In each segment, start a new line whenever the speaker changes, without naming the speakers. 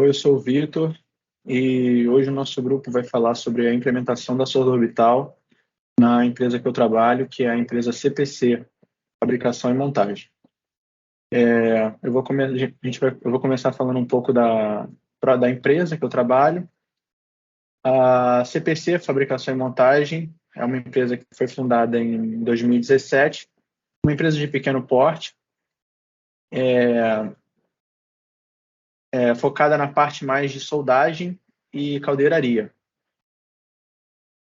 Oi, eu sou o Vitor e hoje o nosso grupo vai falar sobre a implementação da sonda orbital na empresa que eu trabalho, que é a empresa CPC, Fabricação e Montagem. Eu vou começar falando um pouco da empresa que eu trabalho. A CPC, Fabricação e Montagem, é uma empresa que foi fundada em 2017, uma empresa de pequeno porte, focada na parte mais de soldagem e caldeiraria.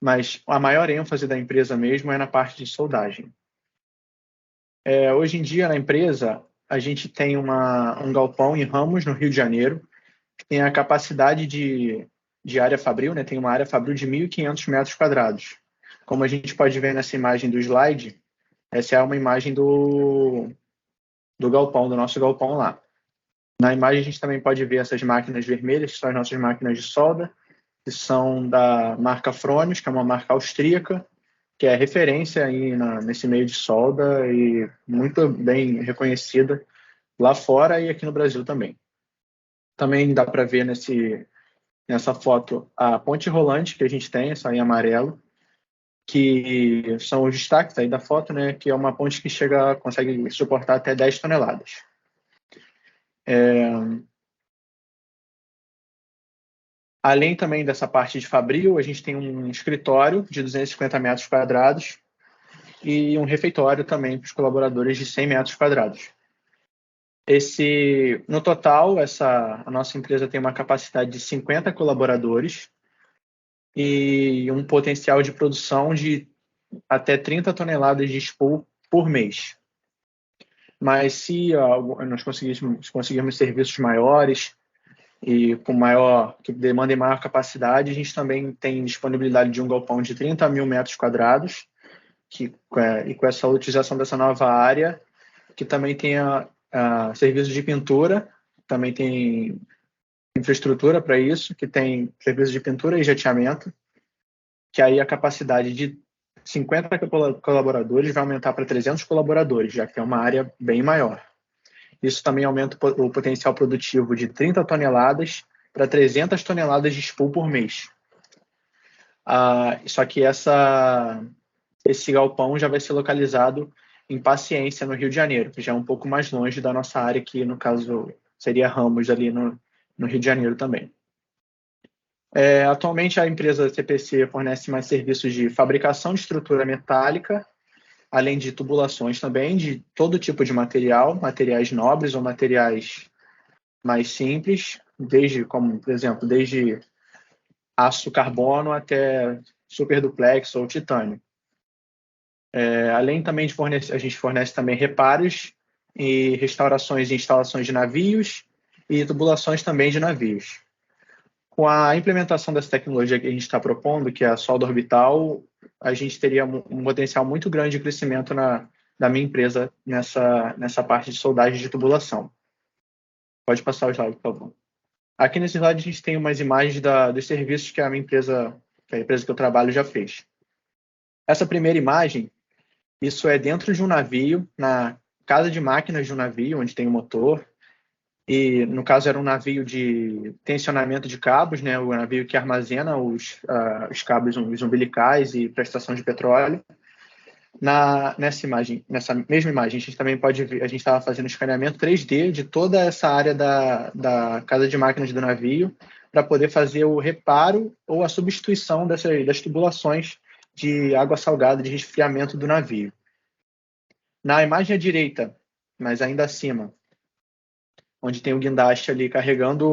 Mas a maior ênfase da empresa mesmo é na parte de soldagem. Hoje em dia, na empresa, a gente tem um galpão em Ramos, no Rio de Janeiro, que tem a capacidade de área fabril, né? Tem uma área fabril de 1.500 metros quadrados. Como a gente pode ver nessa imagem do slide, essa é uma imagem do galpão, do nosso galpão lá. Na imagem, a gente também pode ver essas máquinas vermelhas, que são as nossas máquinas de solda, que são da marca Fronius, que é uma marca austríaca, que é referência aí nesse meio de solda e muito bem reconhecida lá fora e aqui no Brasil também. Também dá para ver nessa foto a ponte rolante que a gente tem, essa em amarelo, que são os destaques aí da foto, né? Que é uma ponte que consegue suportar até 10 toneladas. Além também dessa parte de fabril, a gente tem um escritório de 250 metros quadrados e um refeitório também para os colaboradores de 100 metros quadrados. No total, a nossa empresa tem uma capacidade de 50 colaboradores e um potencial de produção de até 30 toneladas de spool por mês. Mas se nós conseguirmos serviços maiores e que demandem maior capacidade, a gente também tem disponibilidade de um galpão de 30 mil metros quadrados, e com essa utilização dessa nova área, que também tem serviços de pintura, também tem infraestrutura para isso, que tem serviços de pintura e jateamento, que aí a capacidade de 50 colaboradores vai aumentar para 300 colaboradores, já que é uma área bem maior. Isso também aumenta o potencial produtivo de 30 toneladas para 300 toneladas de spool por mês. Só que esse galpão já vai ser localizado em Paciência, no Rio de Janeiro, que já é um pouco mais longe da nossa área, que no caso seria Ramos, ali no Rio de Janeiro também. Atualmente, a empresa CPC fornece mais serviços de fabricação de estrutura metálica, além de tubulações também, de todo tipo de materiais nobres ou materiais mais simples, desde aço carbono até superduplex ou titânio. Além também a gente fornece também reparos e restaurações e instalações de navios e tubulações também de navios. Com a implementação dessa tecnologia que a gente está propondo, que é a solda orbital, a gente teria um potencial muito grande de crescimento da minha empresa nessa parte de soldagem de tubulação. Pode passar o slide, por favor. Aqui nesse slide a gente tem umas imagens dos serviços que a empresa que eu trabalho já fez. Essa primeira imagem, isso é dentro de um navio, na casa de máquinas de um navio, onde tem o motor. E, no caso, era um navio de tensionamento de cabos, né? O navio que armazena os cabos, os umbilicais e prestação de petróleo. Nessa mesma imagem, a gente também pode ver, a gente estava fazendo escaneamento 3D de toda essa área da casa de máquinas do navio para poder fazer o reparo ou a substituição das tubulações de água salgada de resfriamento do navio. Na imagem à direita, mas ainda acima, onde tem o guindaste ali carregando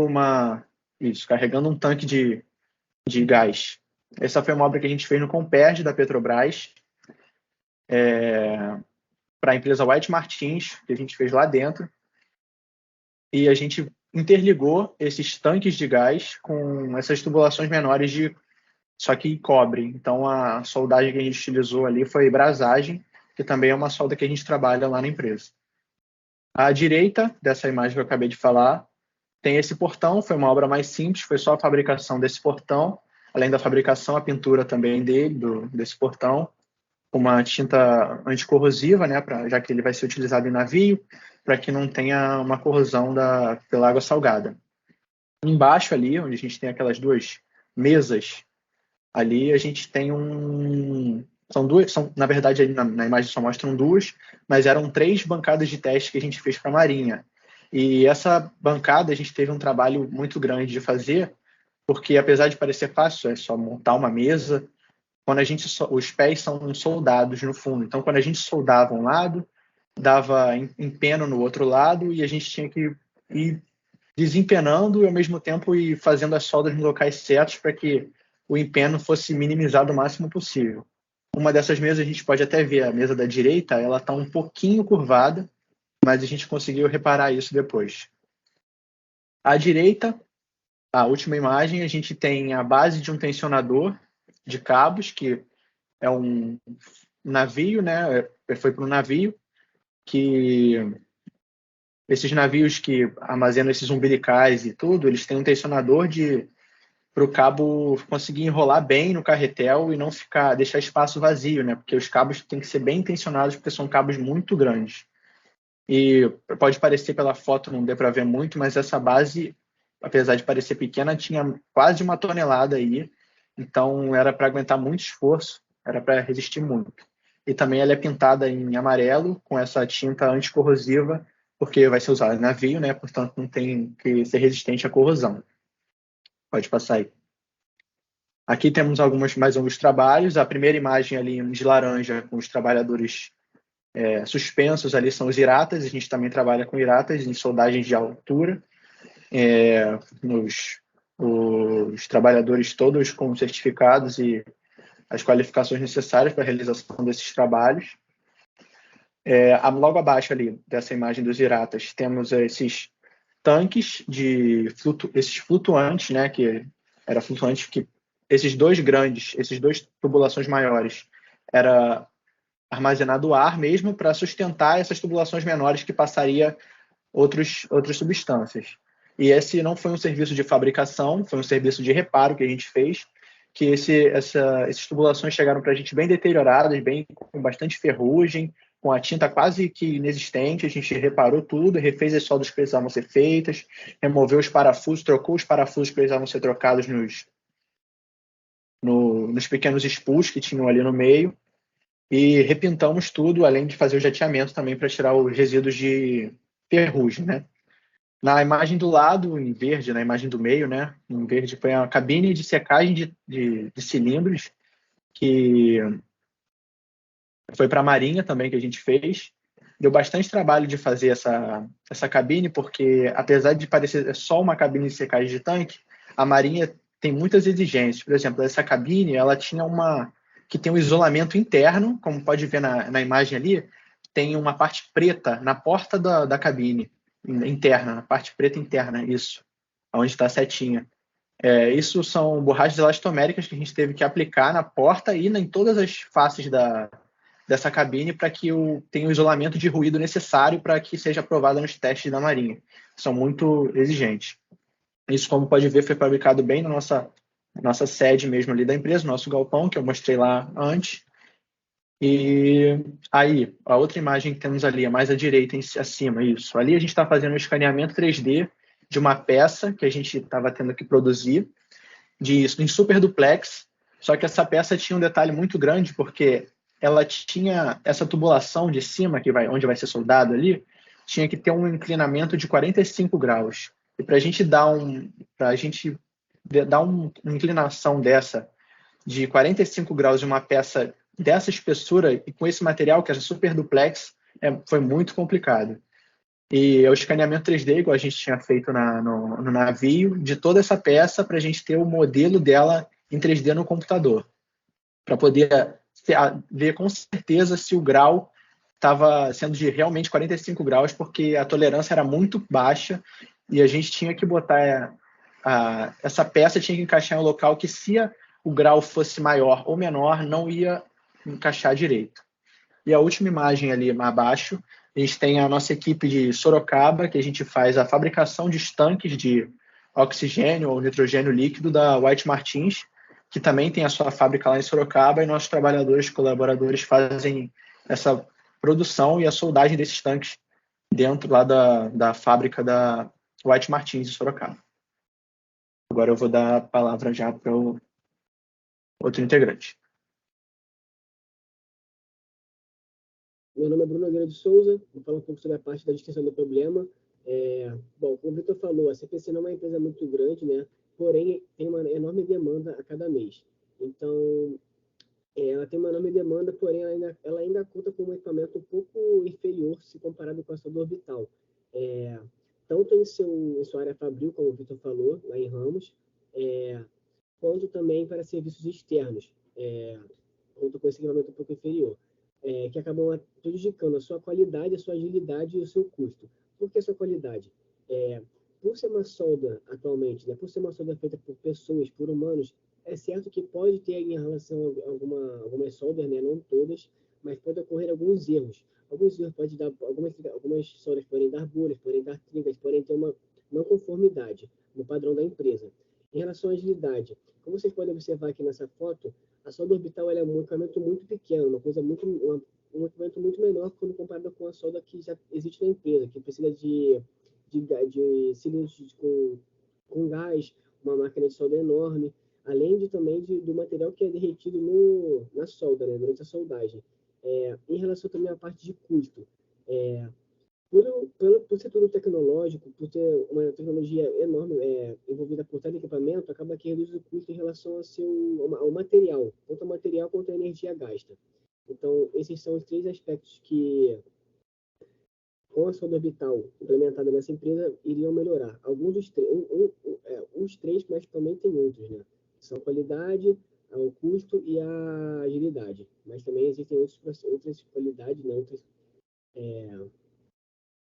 um tanque de gás. Essa foi uma obra que a gente fez no Comperj da Petrobras, para a empresa White Martins, que a gente fez lá dentro. E a gente interligou esses tanques de gás com essas tubulações menores só que cobre. Então, a soldagem que a gente utilizou ali foi brasagem, que também é uma solda que a gente trabalha lá na empresa. À direita dessa imagem que eu acabei de falar, tem esse portão, foi uma obra mais simples, foi só a fabricação desse portão, além da fabricação, a pintura também desse portão, com uma tinta anticorrosiva, né, já que ele vai ser utilizado em navio, para que não tenha uma corrosão pela água salgada. Embaixo ali, onde a gente tem aquelas duas mesas, ali a gente tem são duas, na verdade, ali na imagem só mostram duas, mas eram 3 bancadas de teste que a gente fez para a Marinha. E essa bancada a gente teve um trabalho muito grande de fazer, porque apesar de parecer fácil, é só montar uma mesa, quando os pés são soldados no fundo. Então, quando a gente soldava um lado, dava empeno no outro lado e a gente tinha que ir desempenando e ao mesmo tempo ir fazendo as soldas nos locais certos para que o empeno fosse minimizado o máximo possível. Uma dessas mesas a gente pode até ver, a mesa da direita, ela está um pouquinho curvada, mas a gente conseguiu reparar isso depois. À direita, a última imagem, a gente tem a base de um tensionador de cabos, que é um navio, né? Foi para um navio que esses navios que armazenam esses umbilicais e tudo, eles têm um tensionador para o cabo conseguir enrolar bem no carretel e não deixar espaço vazio, né? Porque os cabos têm que ser bem intencionados, porque são cabos muito grandes. E pode parecer pela foto, não dê para ver muito, mas essa base, apesar de parecer pequena, tinha quase 1 tonelada aí. Então era para aguentar muito esforço, era para resistir muito. E também ela é pintada em amarelo com essa tinta anticorrosiva, porque vai ser usada em navio, né? Portanto, não tem que ser resistente à corrosão. Pode passar aí. Aqui temos mais alguns trabalhos. A primeira imagem ali de laranja, com os trabalhadores suspensos ali, são os iratas. A gente também trabalha com iratas em soldagens de altura. Os trabalhadores todos com certificados e as qualificações necessárias para a realização desses trabalhos. Logo abaixo ali dessa imagem dos iratas, temos esses tanques esses flutuantes, né, que era flutuante que esses dois tubulações maiores, era armazenado ar mesmo para sustentar essas tubulações menores que passaria outras substâncias. E esse não foi um serviço de fabricação, foi um serviço de reparo que a gente fez, que essas tubulações chegaram para a gente bem deterioradas, com bastante ferrugem, com a tinta quase que inexistente. A gente reparou tudo, refez as soldas que precisavam ser feitas, removeu os parafusos, trocou os parafusos que precisavam ser trocados nos pequenos spools que tinham ali no meio, e repintamos tudo, além de fazer o jateamento também para tirar os resíduos de ferrugem, né? Na imagem do lado, em verde, na imagem do meio, né? Em verde foi a cabine de secagem de cilindros, que foi para a Marinha também que a gente fez. Deu bastante trabalho de fazer essa cabine, porque apesar de parecer só uma cabine de secagem de tanque, a Marinha tem muitas exigências. Por exemplo, essa cabine, ela tinha que tem um isolamento interno, como pode ver na imagem ali, tem uma parte preta na porta da cabine interna, na parte preta interna, isso, onde está a setinha. Isso são borrachas elastoméricas que a gente teve que aplicar na porta e em todas as faces dessa cabine para que tenha o isolamento de ruído necessário para que seja aprovada nos testes da Marinha. São muito exigentes. Isso, como pode ver, foi fabricado bem na nossa sede mesmo ali da empresa, nosso galpão, que eu mostrei lá antes. E aí, a outra imagem que temos ali, a mais à direita, acima, isso. Ali a gente está fazendo um escaneamento 3D de uma peça que a gente estava tendo que produzir em super duplex, só que essa peça tinha um detalhe muito grande, porque ela tinha essa tubulação de cima, onde vai ser soldado ali, tinha que ter um inclinamento de 45 graus. E para a gente dar uma inclinação dessa de 45 graus de uma peça dessa espessura e com esse material, que é super duplex, foi muito complicado. E é o escaneamento 3D, igual a gente tinha feito no navio, de toda essa peça para a gente ter o modelo dela em 3D no computador, para poder ver com certeza se o grau estava sendo de realmente 45 graus, porque a tolerância era muito baixa e a gente tinha que botar essa peça tinha que encaixar em um local que, se o grau fosse maior ou menor, não ia encaixar direito. E a última imagem ali abaixo, a gente tem a nossa equipe de Sorocaba, que a gente faz a fabricação de estanques de oxigênio ou nitrogênio líquido da White Martins, que também tem a sua fábrica lá em Sorocaba, e nossos trabalhadores, colaboradores, fazem essa produção e a soldagem desses tanques dentro lá da fábrica da White Martins em Sorocaba. agora eu vou dar a palavra já para o outro integrante.
Meu nome é Bruno Nogueira de Souza, vou falar um pouco sobre a parte da distinção do problema. Bom, como o Vitor falou, a CPC não é uma empresa muito grande, né? Porém, tem uma enorme demanda a cada mês. Então, ela tem uma enorme demanda, porém, ela ainda conta com um equipamento um pouco inferior se comparado com a sonda orbital. Tanto em sua área fabril, como o Vitor falou, lá em Ramos, quanto também para serviços externos, conta com esse equipamento um pouco inferior, que acabam prejudicando a sua qualidade, a sua agilidade e o seu custo. Por que a sua qualidade? Por ser uma solda atualmente, né, por ser uma solda feita por pessoas, por humanos, é certo que pode ter em relação a algumas soldas, né, não todas, mas pode ocorrer alguns erros. Alguns erros podem dar, algumas soldas podem dar bolhas, podem dar trincas, podem ter uma não conformidade no padrão da empresa. Em relação à agilidade, como vocês podem observar aqui nessa foto, a solda orbital é um equipamento muito pequeno, um equipamento muito menor quando comparado com a solda que já existe na empresa, que precisa de cilindros com gás, uma máquina de solda enorme, além também do material que é derretido na solda, né, durante a soldagem. Em relação também à parte de custo, por ser tudo tecnológico, por ter uma tecnologia enorme envolvida por tal equipamento, acaba que reduz o custo em relação ao material, tanto ao material quanto à energia gasta. Então, esses são os três aspectos que, com a sonda orbital implementada nessa empresa, iriam melhorar. Alguns dos três, os três, mas também tem outros, né? São a qualidade, o custo e a agilidade. Mas também existem outras qualidades, né?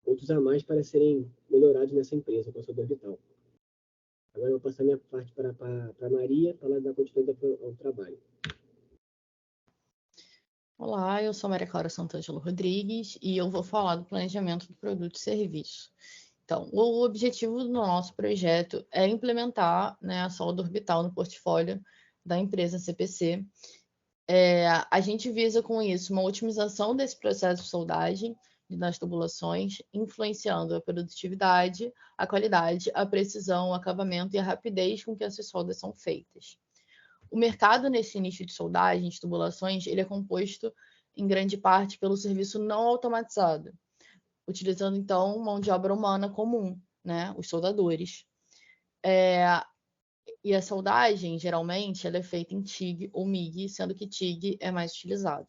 Outros a mais para serem melhorados nessa empresa, com a sonda orbital. Agora eu vou passar minha parte para a Maria, para ela dar continuidade ao trabalho.
Olá, eu sou Maria Clara Santângelo Rodrigues e eu vou falar do planejamento do produto e serviço. Então, o objetivo do nosso projeto é implementar, né, a solda orbital no portfólio da empresa CPC. A gente visa com isso uma otimização desse processo de soldagem nas tubulações, influenciando a produtividade, a qualidade, a precisão, o acabamento e a rapidez com que essas soldas são feitas. O mercado nesse nicho de soldagem, de tubulações, ele é composto em grande parte pelo serviço não automatizado, utilizando então mão de obra humana comum, né, os soldadores. E a soldagem, geralmente, ela é feita em TIG ou MIG, sendo que TIG é mais utilizado.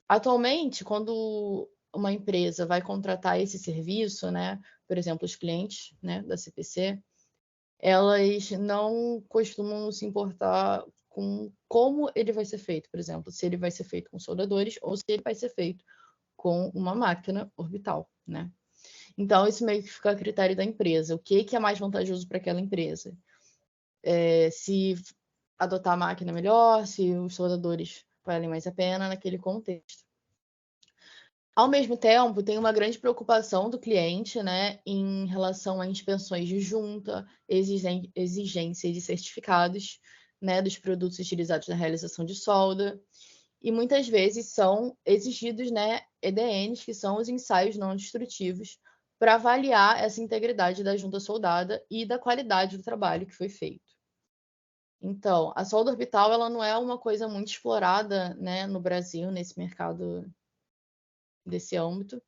Atualmente, quando uma empresa vai contratar esse serviço, né, por exemplo, os clientes, né, da CPC, elas não costumam se importar com como ele vai ser feito, por exemplo, se ele vai ser feito com soldadores ou se ele vai ser feito com uma máquina orbital, né? Então, isso meio que fica a critério da empresa. O que é mais vantajoso para aquela empresa? Se adotar a máquina melhor, se os soldadores valem mais a pena naquele contexto. Ao mesmo tempo, tem uma grande preocupação do cliente, né, em relação a inspeções de junta, exigências de certificados, né, dos produtos utilizados na realização de solda, e muitas vezes são exigidos, né, EDNs, que são os ensaios não destrutivos, para avaliar essa integridade da junta soldada e da qualidade do trabalho que foi feito. Então, a solda orbital ela não é uma coisa muito explorada, né, no Brasil, nesse mercado desse âmbito,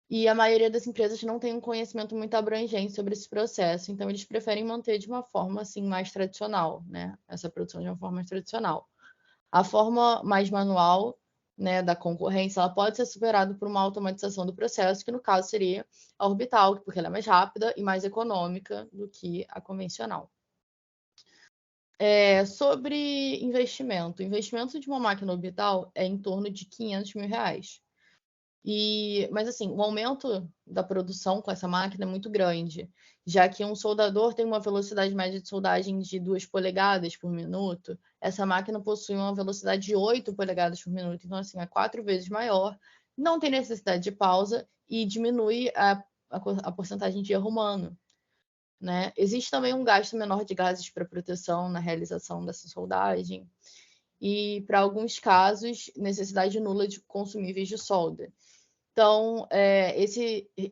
e a maioria das empresas não tem um conhecimento muito abrangente sobre esse processo, então eles preferem manter de uma forma assim mais tradicional, né, essa produção de uma forma mais tradicional. A forma mais manual, né, da concorrência, ela pode ser superada por uma automatização do processo, que no caso seria a orbital, porque ela é mais rápida e mais econômica do que a convencional. Sobre investimento. O investimento de uma máquina orbital é em torno de R$500 mil. Mas assim, o aumento da produção com essa máquina é muito grande, já que um soldador tem uma velocidade média de soldagem de 2 polegadas por minuto, essa máquina possui uma velocidade de 8 polegadas por minuto, então assim, é 4 vezes maior, não tem necessidade de pausa e diminui a porcentagem de erro humano, né? Existe também um gasto menor de gases para proteção na realização dessa soldagem e, para alguns casos, necessidade nula de consumíveis de solda. Então,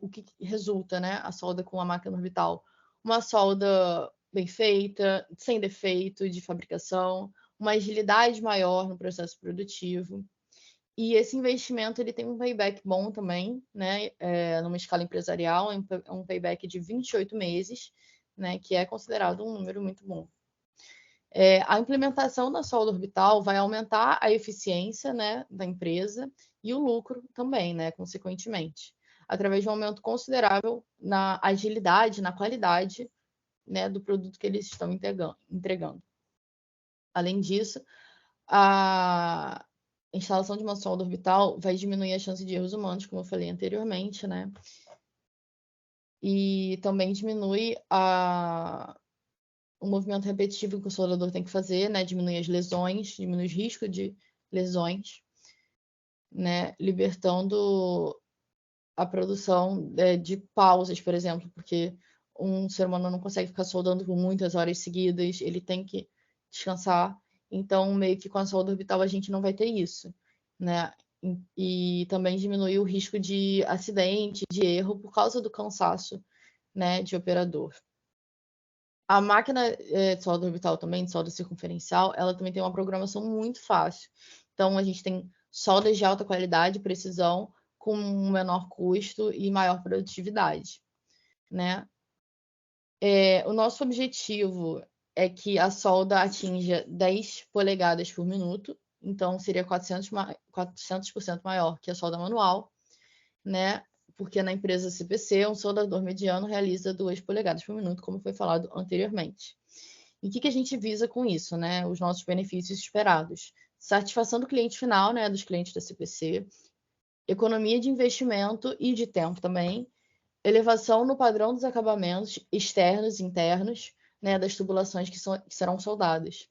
o que resulta, né, a solda com a máquina orbital? Uma solda bem feita, sem defeito de fabricação, uma agilidade maior no processo produtivo. E esse investimento ele tem um payback bom também, né? Numa escala empresarial, é um payback de 28 meses, né? Que é considerado um número muito bom. A implementação da solda orbital vai aumentar a eficiência, né, da empresa e o lucro também, né, consequentemente, através de um aumento considerável na agilidade, na qualidade, né, do produto que eles estão entregando. Além disso, a instalação de uma solda orbital vai diminuir a chance de erros humanos, como eu falei anteriormente, né? E também diminui o movimento repetitivo que o soldador tem que fazer, né? Diminui as lesões, diminui os riscos de lesões, né? Libertando a produção de pausas, por exemplo, porque um ser humano não consegue ficar soldando por muitas horas seguidas, ele tem que descansar. Então, meio que com a solda orbital a gente não vai ter isso, né? E também diminui o risco de acidente, de erro, por causa do cansaço, né, de operador. A máquina de solda orbital também, de solda circunferencial, ela também tem uma programação muito fácil. Então, a gente tem soldas de alta qualidade e precisão com um menor custo e maior produtividade, né? O nosso objetivo é que a solda atinja 10 polegadas por minuto, então seria 400% maior que a solda manual, né? Porque na empresa CPC, um soldador mediano realiza 2 polegadas por minuto, como foi falado anteriormente. E o que a gente visa com isso, né? Os nossos benefícios esperados. Satisfação do cliente final, né? Dos clientes da CPC, economia de investimento e de tempo também, elevação no padrão dos acabamentos externos e internos, né, das tubulações que serão soldadas.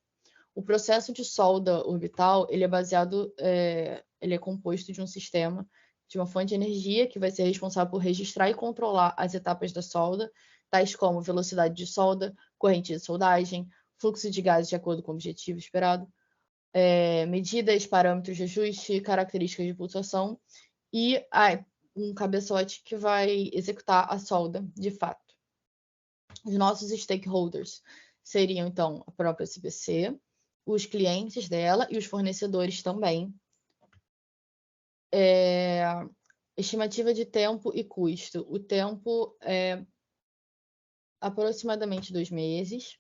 O processo de solda orbital, ele é composto de um sistema, de uma fonte de energia que vai ser responsável por registrar e controlar as etapas da solda, tais como velocidade de solda, corrente de soldagem, fluxo de gases de acordo com o objetivo esperado, medidas, parâmetros de ajuste, características de pulsação e um cabeçote que vai executar a solda de fato. Os nossos stakeholders seriam, então, a própria CPC, os clientes dela e os fornecedores também. Estimativa de tempo e custo. O tempo é aproximadamente 2 meses,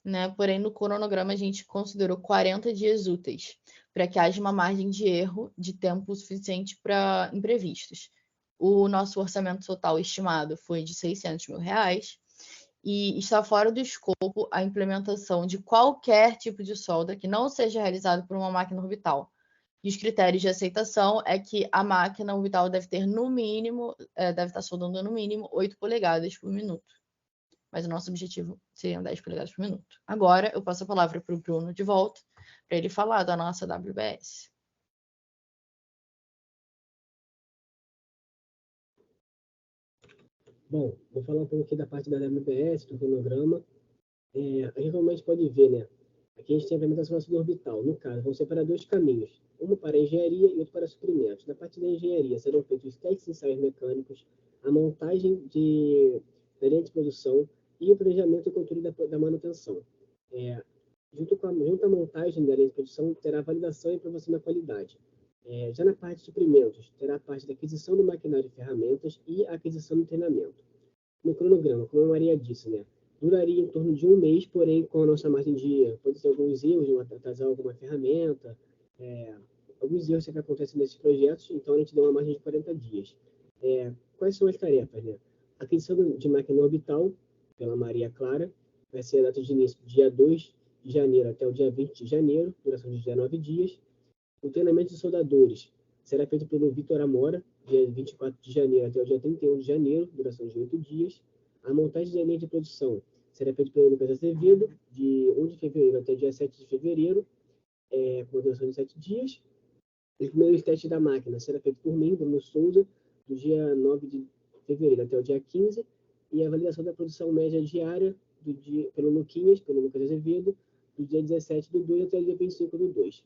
né? Porém, no cronograma a gente considerou 40 dias úteis, para que haja uma margem de erro de tempo suficiente para imprevistos. O nosso orçamento total estimado foi de R$600 mil, e está fora do escopo a implementação de qualquer tipo de solda que não seja realizado por uma máquina orbital. E os critérios de aceitação é que a máquina orbital deve ter no mínimo, deve estar soldando no mínimo 8 polegadas por minuto. Mas o nosso objetivo seria 10 polegadas por minuto. Agora eu passo a palavra para o Bruno de volta, para ele falar da nossa WBS.
Bom, vou falar um pouco aqui da parte da WBS, do cronograma. A gente realmente pode ver, né? Aqui a gente tem a implementação da sonda orbital. No caso, vão separar 2 caminhos. Um para a engenharia e outro para suprimentos. Na parte da engenharia, serão feitos os testes e ensaios mecânicos, a montagem da linha de produção e o planejamento e controle da manutenção. Junto à montagem da linha de produção, terá validação e aprovação da qualidade. Já na parte de suprimentos, terá a parte da aquisição do maquinário e ferramentas e a aquisição do treinamento. No cronograma, como a Maria disse, né, duraria em torno de 1 mês, porém, com a nossa margem de pode ter alguns erros, atrasar alguma ferramenta, alguns erros que acontecem nesses projetos, então a gente dá uma margem de 40 dias. Quais são as tarefas? Né? A aquisição de máquina orbital, pela Maria Clara, vai ser a data de início dia 2 de janeiro até o dia 20 de janeiro, duração de 19 dias. O treinamento de soldadores será feito pelo Vitor Amora, dia 24 de janeiro até o dia 31 de janeiro, duração de 8 dias. A montagem da linha de produção será feita pelo Lucas Azevedo, de 1 de fevereiro até o dia 7 de fevereiro, com duração de 7 dias. Os primeiros testes da máquina será feito por mim, Bruno Souza, do dia 9 de fevereiro até o dia 15, e a validação da produção média diária pelo Lucas Azevedo, do dia 17 do 2 até o dia 25 do 2.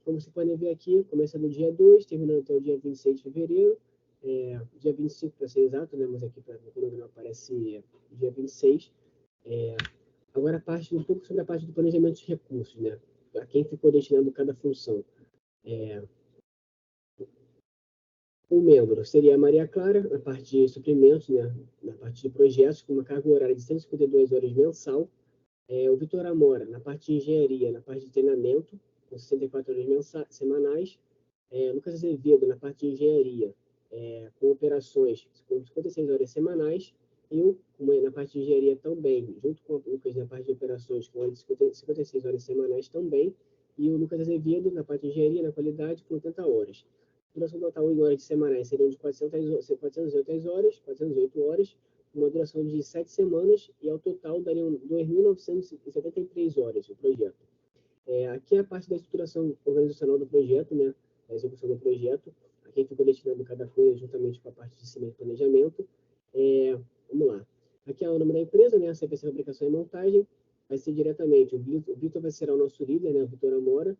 Como vocês podem ver aqui, começa no dia 2, terminando até o dia 26 de fevereiro, dia 25 para ser exato, né? Mas aqui no cronograma aparece dia 26. Agora, um pouco sobre a parte do planejamento de recursos, né? A quem ficou destinado cada função. Um membro seria a Maria Clara, na parte de suprimentos, né? Na parte de projetos, com uma carga horária de 152 horas mensal. O Vitor Amora, na parte de engenharia, na parte de treinamento, com 64 horas semanais. Lucas Azevedo, na parte de engenharia, com operações, com 56 horas semanais. Eu, na parte de engenharia também, junto com o Lucas na parte de operações, com 56 horas semanais também. E o Lucas Azevedo, na parte de engenharia, na qualidade, com 80 horas. A duração total em horas de semanais seriam de 408 horas, uma duração de 7 semanas, e ao total dariam 2.973 horas o projeto. Aqui é a parte da estruturação organizacional do projeto, né? A execução do projeto, a quem ficou destinado cada coisa, juntamente com a parte de cima e planejamento. Vamos lá. Aqui é o nome da empresa, né? A CPC Fabricação e Montagem. Vai ser diretamente, o Vitor vai ser o nosso líder, né? O Vitor Amora.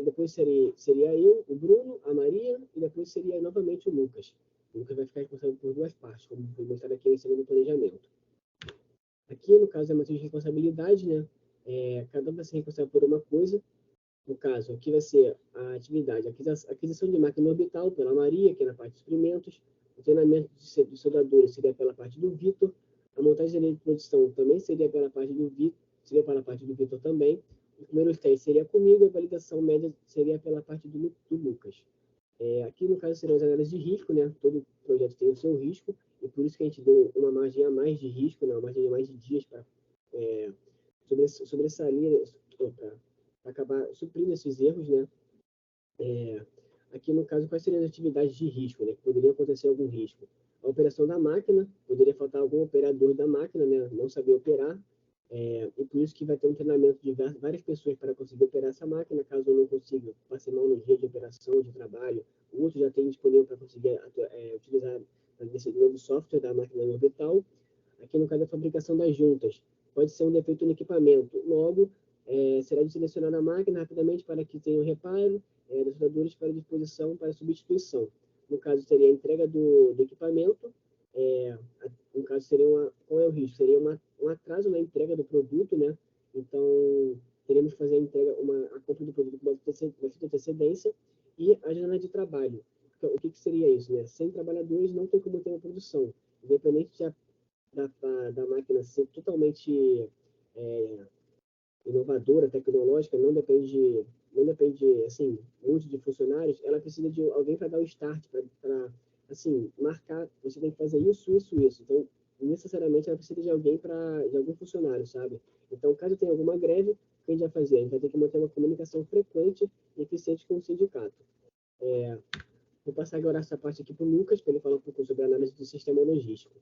Depois seria eu, o Bruno, a Maria, e depois seria novamente o Lucas. O Lucas vai ficar responsável por duas partes, como foi mostrado aqui em cima do planejamento. Aqui, no caso, é uma matriz de responsabilidade, né? Cada um vai ser responsável por uma coisa. No caso, aqui vai ser a atividade, aquisição de máquina orbital pela Maria, que é na parte de experimentos. O treinamento de soldadores seria pela parte do Vitor. A montagem de linha de produção também seria pela parte do Vitor, também. Os primeiros testes seria comigo, a validação média seria pela parte do Lucas. Aqui, no caso, serão as análises de risco, né? Todo projeto tem o seu risco, e por isso que a gente deu uma margem a mais de risco, né? Uma margem a mais de dias para sobressair, para acabar suprindo esses erros, né? Aqui, no caso, quais seriam as atividades de risco, né? Que poderia acontecer algum risco? A operação da máquina, poderia faltar algum operador da máquina, né? Não saber operar, e por isso que vai ter um treinamento de várias pessoas para conseguir operar essa máquina. Caso eu não consiga, passe mal no dia de operação, de trabalho, o outro já tem disponível para conseguir utilizar esse novo software da máquina orbital. Aqui, no caso da fabricação das juntas, pode ser um defeito no equipamento. Logo, será de selecionar a máquina rapidamente para que tenha um reparo, dos soldadores para disposição para substituição. No caso, seria a entrega do equipamento. No caso, qual é o risco? Seria um atraso na entrega do produto, né? Então, teríamos que fazer a compra do produto com bastante antecedência, e a janela de trabalho. Então, o que seria isso, né? Sem trabalhadores não tem como ter uma produção. Independente da máquina ser totalmente inovadora, tecnológica, não depende assim, muito de funcionários, ela precisa de alguém para dar o start, para assim, marcar, você tem que fazer isso. Então, necessariamente ela precisa de algum funcionário, sabe? Então, caso tenha alguma greve, o que a gente vai fazer? A gente vai ter que manter uma comunicação frequente e eficiente com o sindicato. Vou passar agora essa parte aqui para o Lucas, para ele falar um pouco sobre a análise do sistema logístico.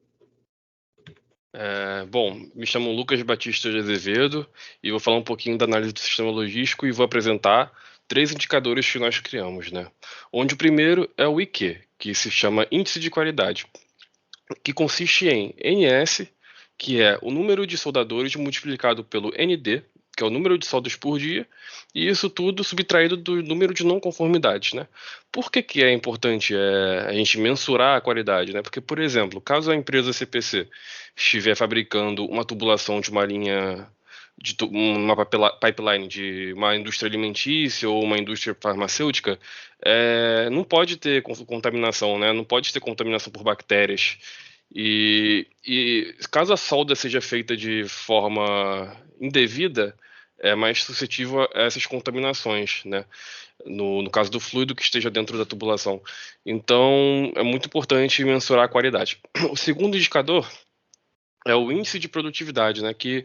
Bom, me chamo Lucas Batista de Azevedo e vou falar um pouquinho da análise do sistema logístico e vou apresentar 3 indicadores que nós criamos, né? Onde o primeiro é o IQ, que se chama Índice de Qualidade, que consiste em NS, que é o número de soldadores multiplicado pelo ND, que é o número de soldas por dia, e isso tudo subtraído do número de não conformidades, né? Por que é importante a gente mensurar a qualidade, né? Porque, por exemplo, caso a empresa CPC estiver fabricando uma tubulação de uma linha, uma pipeline de uma indústria alimentícia ou uma indústria farmacêutica, não pode ter contaminação, né? Não pode ter contaminação por bactérias. E caso a solda seja feita de forma indevida, é mais suscetível a essas contaminações, né? No caso do fluido que esteja dentro da tubulação. Então, é muito importante mensurar a qualidade. O segundo indicador é o índice de produtividade, né? Que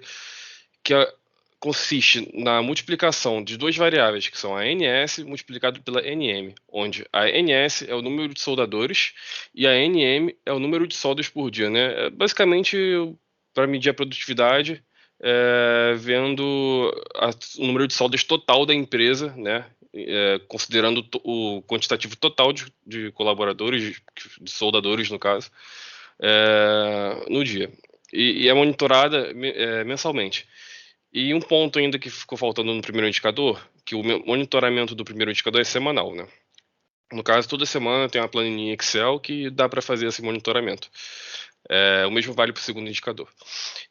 consiste na multiplicação de 2 variáveis, que são a NS multiplicado pela NM, onde a NS é o número de soldadores e a NM é o número de soldas por dia, né? Basicamente, para medir a produtividade, vendo o número de soldas total da empresa, né? Considerando o quantitativo total de colaboradores, de soldadores, no caso, no dia. E é monitorada mensalmente. E um ponto ainda que ficou faltando no primeiro indicador, que o monitoramento do primeiro indicador é semanal, né? No caso, toda semana tem uma planilha Excel que dá para fazer esse monitoramento. O mesmo vale para o segundo indicador.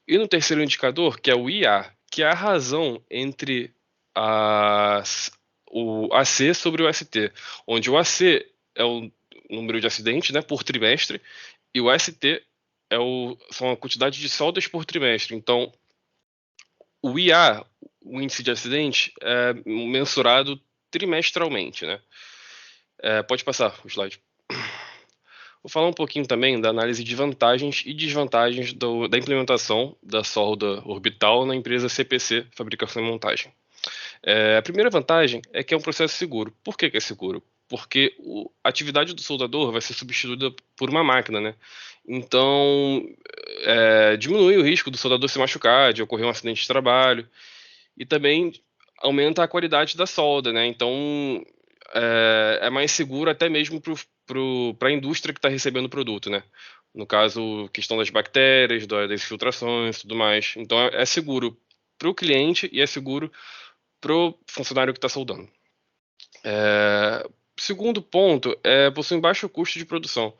E no terceiro indicador, que é o IA, que é a razão entre o AC sobre o ST, onde o AC é o número de acidentes, né, por trimestre, e o ST são a quantidade de soldas por trimestre. Então, o IA, o índice de acidente, é mensurado trimestralmente, né? Pode passar o slide. Vou falar um pouquinho também da análise de vantagens e desvantagens da implementação da solda orbital na empresa CPC, Fabricação e Montagem. A primeira vantagem é que é um processo seguro. Por que é seguro? Porque a atividade do soldador vai ser substituída por uma máquina, né? Então, diminui o risco do soldador se machucar, de ocorrer um acidente de trabalho, e também aumenta a qualidade da solda, né? Então, é mais seguro até mesmo para a indústria que está recebendo o produto, né? No caso, questão das bactérias, das filtrações e tudo mais. Então, é seguro para o cliente e é seguro para o funcionário que está soldando. Segundo ponto, possui um baixo custo de produção.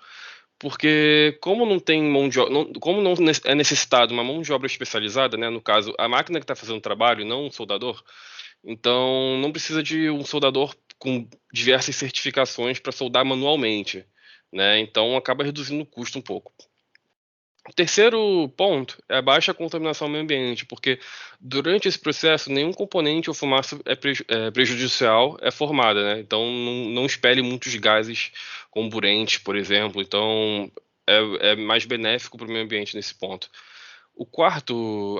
Porque como não tem mão de obra, como não é necessitado uma mão de obra especializada, né? No caso, a máquina que está fazendo o trabalho, não um soldador, então não precisa de um soldador com diversas certificações para soldar manualmente, né? Então acaba reduzindo o custo um pouco. O terceiro ponto é a baixa contaminação ao meio ambiente, porque durante esse processo nenhum componente ou fumaça prejudicial é formada, né? Então não expele muitos gases comburentes, por exemplo. Então é mais benéfico para o meio ambiente nesse ponto.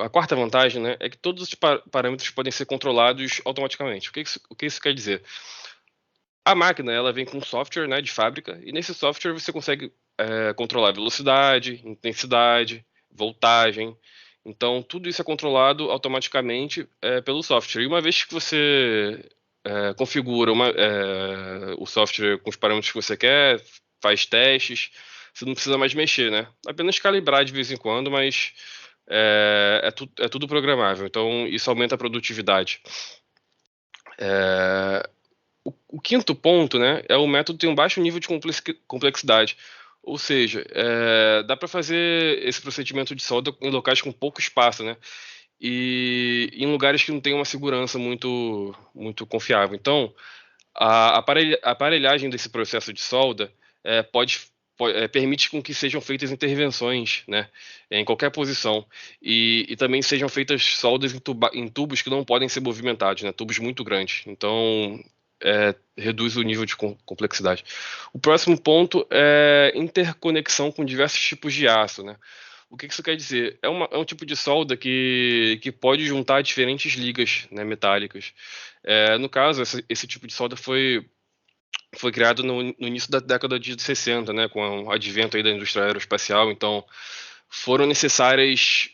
A quarta vantagem, né, é que todos os parâmetros podem ser controlados automaticamente. O que isso quer dizer? A máquina ela vem com um software, né, de fábrica, e nesse software você consegue controlar velocidade, intensidade, voltagem. Então, tudo isso é controlado automaticamente pelo software. E uma vez que você configura o software com os parâmetros que você quer, faz testes, você não precisa mais mexer, né? Apenas calibrar de vez em quando, mas é tudo programável. Então, isso aumenta a produtividade. O quinto ponto, né, o método tem um baixo nível de complexidade. Ou seja, dá para fazer esse procedimento de solda em locais com pouco espaço, né? E em lugares que não tem uma segurança muito, muito confiável. Então, a aparelhagem desse processo de solda permite com que sejam feitas intervenções, né, em qualquer posição. E também sejam feitas soldas em tubos que não podem ser movimentados, né, tubos muito grandes. Então, reduz o nível de complexidade. O próximo ponto é interconexão com diversos tipos de aço, né? O que isso quer dizer? É um tipo de solda que pode juntar diferentes ligas, né, metálicas. No caso, esse tipo de solda foi criado no início da década de 60, né, com o advento aí da indústria aeroespacial. Então, foram necessárias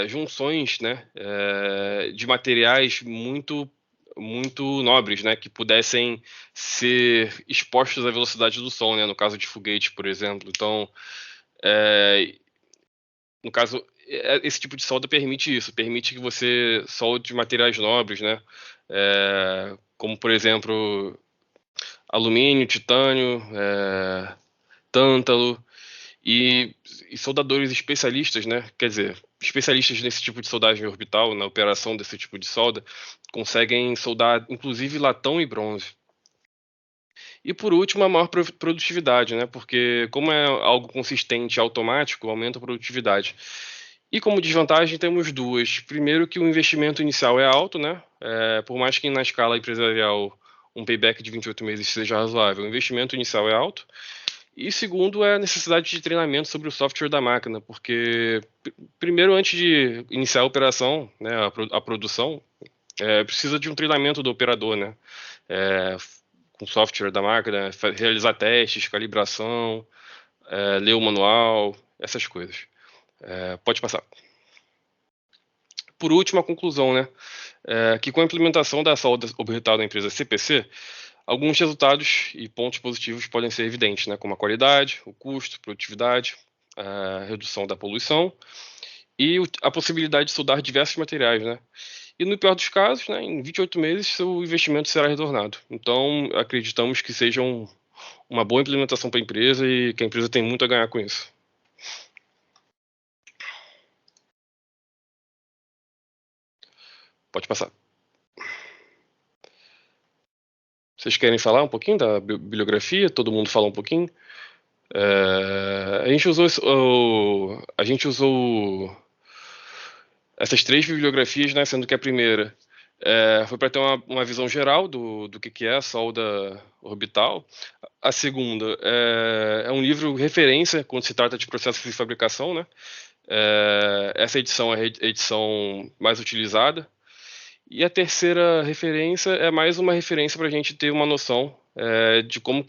junções, né, de materiais muito nobres, né, que pudessem ser expostos à velocidade do som, né, no caso de foguete, por exemplo. Então, no caso, esse tipo de solda permite isso, permite que você solde materiais nobres, né, como, por exemplo, alumínio, titânio, tântalo, e soldadores especialistas, né? Quer dizer, especialistas nesse tipo de soldagem orbital, na operação desse tipo de solda, conseguem soldar inclusive latão e bronze. E por último, a maior produtividade, né? Porque como é algo consistente e automático, aumenta a produtividade. E como desvantagem temos duas. Primeiro, que o investimento inicial é alto, né? Por mais que na escala empresarial um payback de 28 meses seja razoável, o investimento inicial é alto. E segundo é a necessidade de treinamento sobre o software da máquina, porque primeiro, antes de iniciar a operação, né, a produção, precisa de um treinamento do operador, né, com o software da máquina, realizar testes, calibração, ler o manual, essas coisas. Pode passar. Por último, a conclusão, né, que com a implementação da solda orbital da empresa CPC, alguns resultados e pontos positivos podem ser evidentes, né, como a qualidade, o custo, a produtividade, a redução da poluição e a possibilidade de soldar diversos materiais, né? E no pior dos casos, né, em 28 meses, seu investimento será retornado. Então, acreditamos que seja uma boa implementação para a empresa e que a empresa tem muito a ganhar com isso. Pode passar. Vocês querem falar um pouquinho da bibliografia? Todo mundo fala um pouquinho? A gente usou essas 3 bibliografias, né, sendo que a primeira foi para ter uma visão geral do que é a solda orbital. A segunda é um livro referência quando se trata de processos de fabricação, né? Essa edição é a edição mais utilizada. E a terceira referência é mais uma referência para a gente ter uma noção de como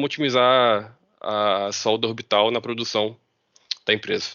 otimizar a solda orbital na produção da empresa.